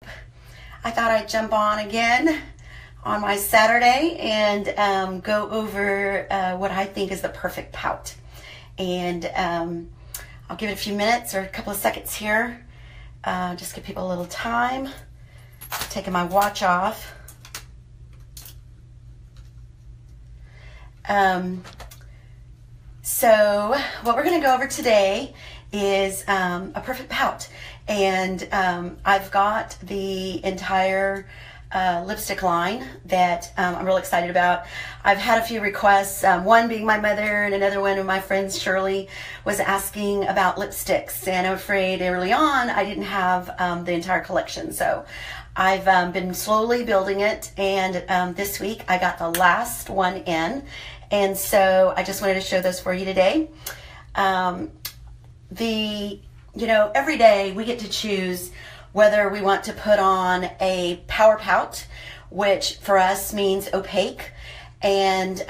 I thought I'd jump on again on my Saturday and go over what I think is the perfect pout. And I'll give it a few minutes or a couple of seconds here. Just give people a little time. Taking my watch off. So what we're going to go over today is a perfect pout. And I've got the entire lipstick line that I'm real excited about. I've had a few requests, one being my mother and another one of my friends, Shirley, was asking about lipsticks. And I'm afraid early on I didn't have the entire collection. So I've been slowly building it, and this week I got the last one in. And so I just wanted to show those for you today. Every day we get to choose whether we want to put on a power pout, which for us means opaque, and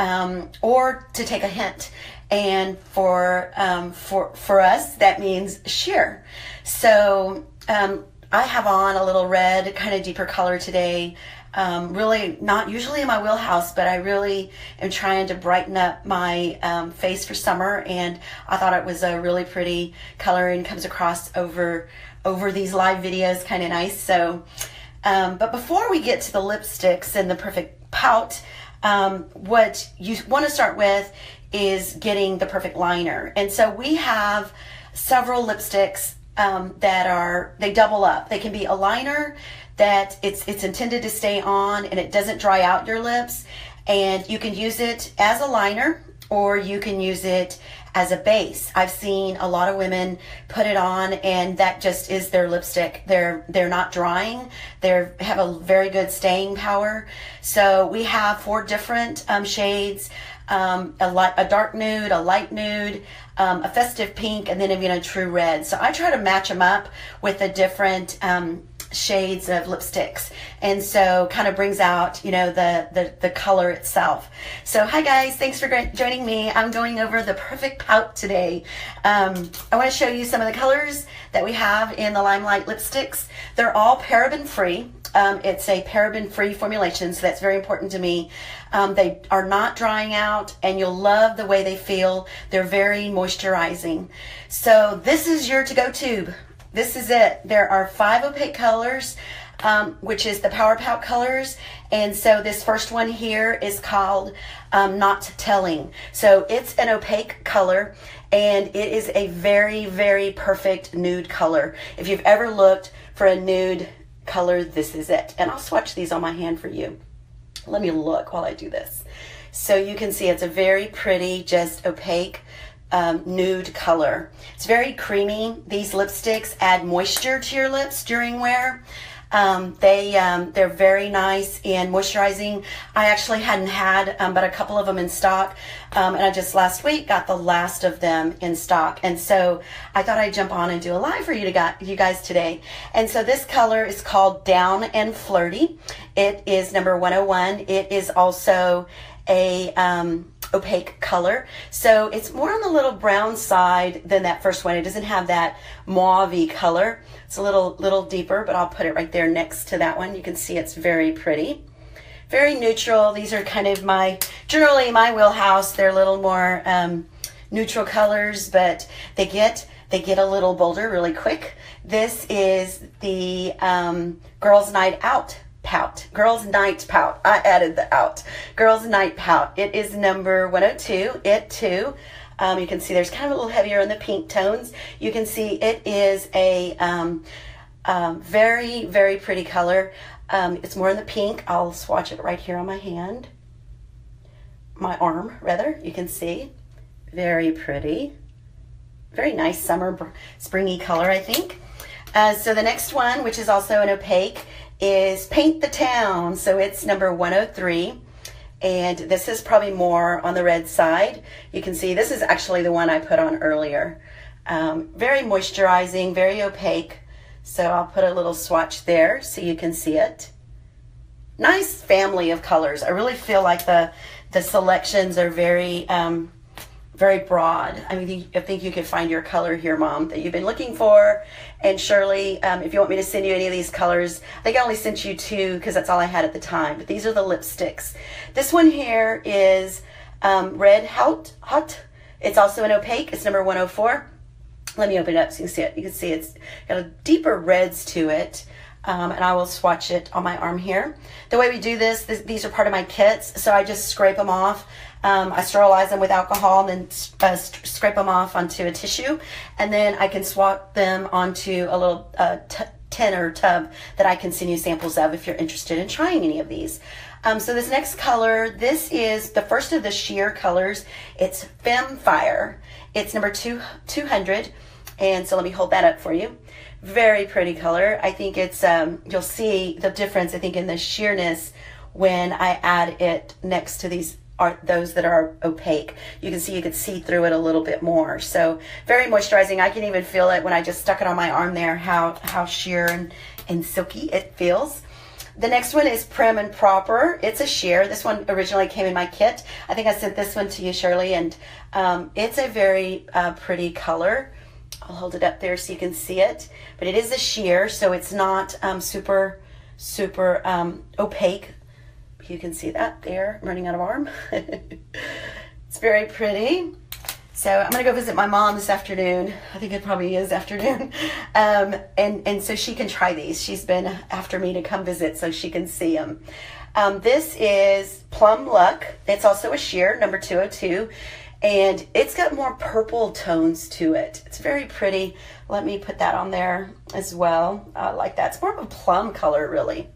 or to take a hint. And for us, that means sheer. So I have on a little red, kind of deeper color today. Really not usually in my wheelhouse, but I really am trying to brighten up my face for summer, and I thought it was a really pretty color and comes across over these live videos kind of nice. So but before we get to the lipsticks and the perfect pout, what you want to start with is getting the perfect liner. And so we have several lipsticks they double up. They can be a liner that it's intended to stay on and it doesn't dry out your lips, and you can use it as a liner or you can use it as a base. I've seen a lot of women put it on and that just is their lipstick. They're not drying. They have a very good staying power. So we have 4 different shades, a dark nude, a light nude, a festive pink, and then even a true red. So I try to match them up with the different shades of lipsticks, and so kind of brings out the color itself. So hi guys, thanks for joining me. I'm going over the perfect pout today. I want to show you some of the colors that we have in the LimeLight lipsticks. They're all paraben free. It's a paraben free formulation, so that's very important to me. They are not drying out, and you'll love the way they feel. They're very moisturizing. So this is your to-go tube. This is it. There are 5 opaque colors, which is the Power Pout colors. And so this first one here is called Not Telling. So it's an opaque color, and it is a very, very perfect nude color. If you've ever looked for a nude color, this is it. And I'll swatch these on my hand for you. Let me look while I do this. So you can see it's a very pretty, just opaque nude color. It's very creamy. These lipsticks add moisture to your lips during wear. They're very nice in moisturizing. I actually hadn't had but a couple of them in stock, and I just last week got the last of them in stock, and so I thought I'd jump on and do a live for you guys today. And so this color is called Down and Flirty. It is number 101. It is also a opaque color, so it's more on the little brown side than that first one. It doesn't have that mauve-y color. It's a little deeper, but I'll put it right there next to that one. You can see it's very pretty, very neutral. These are kind of generally my wheelhouse. They're a little more neutral colors, but they get a little bolder really quick. This is the Girls Night Out pout. Girls Night Pout. I added the out. Girls Night Pout. It is number 102. It too. You can see there's kind of a little heavier in the pink tones. You can see it is a very, very pretty color. It's more in the pink. I'll swatch it right here on my hand. My arm, rather. You can see. Very pretty. Very nice summer, springy color, I think. So the next one, which is also an opaque, is Paint the Town. So it's number 103. And this is probably more on the red side. You can see this is actually the one I put on earlier. Very moisturizing, very opaque. So I'll put a little swatch there so you can see it. Nice family of colors. I really feel like the selections are very very broad. I mean, I think you could find your color here, Mom, that you've been looking for. And Shirley, if you want me to send you any of these colors, I think I only sent you 2 because that's all I had at the time. But these are the lipsticks. This one here is Red Hot. It's also an opaque. It's number 104. Let me open it up so you can see it. You can see it's got a deeper reds to it. And I will swatch it on my arm here. The way we do this, these are part of my kits, so I just scrape them off. I sterilize them with alcohol and then scrape them off onto a tissue, and then I can swap them onto a little tin or tub that I can send you samples of if you're interested in trying any of these. So this next color, this is the first of the sheer colors. It's Femme Fire. It's number 200, and so let me hold that up for you. Very pretty color. I think it's, you'll see the difference, I think, in the sheerness when I add it next to those that are opaque. You can see through it a little bit more. So very moisturizing. I can even feel it when I just stuck it on my arm there, how sheer and silky it feels. The next one is Prim and Proper. It's a sheer. This one originally came in my kit. I think I sent this one to you, Shirley, and it's a very pretty color. I'll hold it up there so you can see it. But it is a sheer, so it's not super opaque. You can see that there. I'm running out of arm. It's very pretty. So I'm going to go visit my mom this afternoon. I think it probably is afternoon. And so she can try these. She's been after me to come visit so she can see them. This is Plum Luck. It's also a sheer, number 202. And it's got more purple tones to it. It's very pretty. Let me put that on there as well. I like that. It's more of a plum color, really.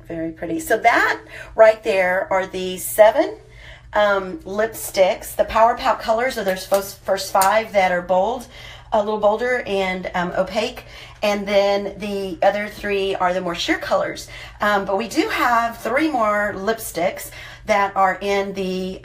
Very pretty. So that right there are the 7 lipsticks. The Power Pout colors are those first 5 that are bold, a little bolder and opaque. And then the other 3 are the more sheer colors. But we do have 3 more lipsticks that are in the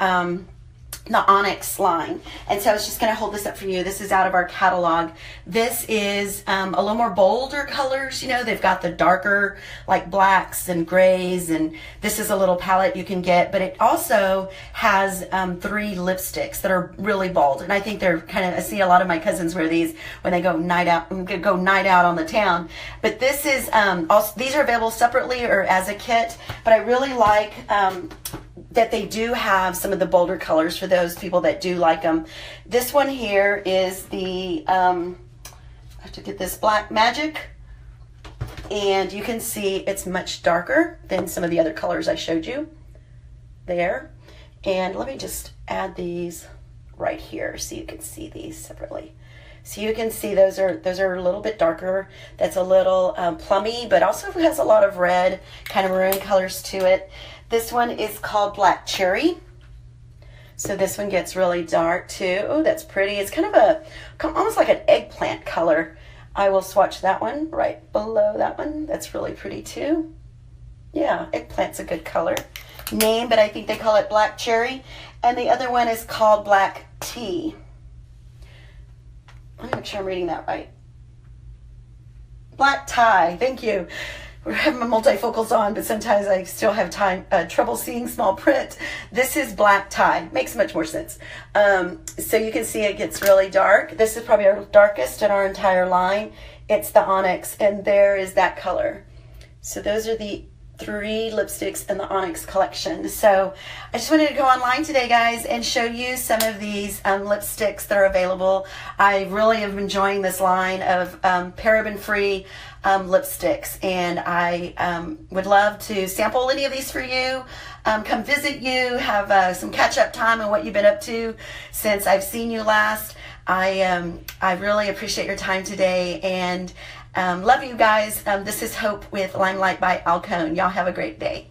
Onyx line. And so I was just going to hold this up for you. This is out of our catalog. This is a little more bolder colors. You know, they've got the darker like blacks and grays, and this is a little palette you can get, but it also has 3 lipsticks that are really bold. And I think they're kind of, I see a lot of my cousins wear these when they go night out on the town. But this is also, these are available separately or as a kit, but I really like that they do have some of the bolder colors for those people that do like them. This one here is the, I have to get this Black Magic, and you can see it's much darker than some of the other colors I showed you there. And let me just add these right here so you can see these separately. So you can see those are a little bit darker. That's a little plummy, but also has a lot of red, kind of maroon colors to it. This one is called Black Cherry. So this one gets really dark too. Oh, that's pretty. It's kind of almost like an eggplant color. I will swatch that one right below that one. That's really pretty too. Yeah, eggplant's a good color name, but I think they call it Black Cherry. And the other one is called Black Tea. Let me make sure I'm reading that right. Black Tie, thank you. We're having my multifocals on, but sometimes I still have trouble seeing small print. This is Black Tie. Makes much more sense. So you can see it gets really dark. This is probably our darkest in our entire line. It's the Onyx, and there is that color. So those are the 3 lipsticks in the Onyx collection. So I just wanted to go online today, guys, and show you some of these lipsticks that are available. I really am enjoying this line of paraben-free lipsticks, and I would love to sample any of these for you. Come visit you, have some catch-up time on what you've been up to since I've seen you last. I really appreciate your time today, and love you guys. This is Hope with LimeLight by Alcone. Y'all have a great day.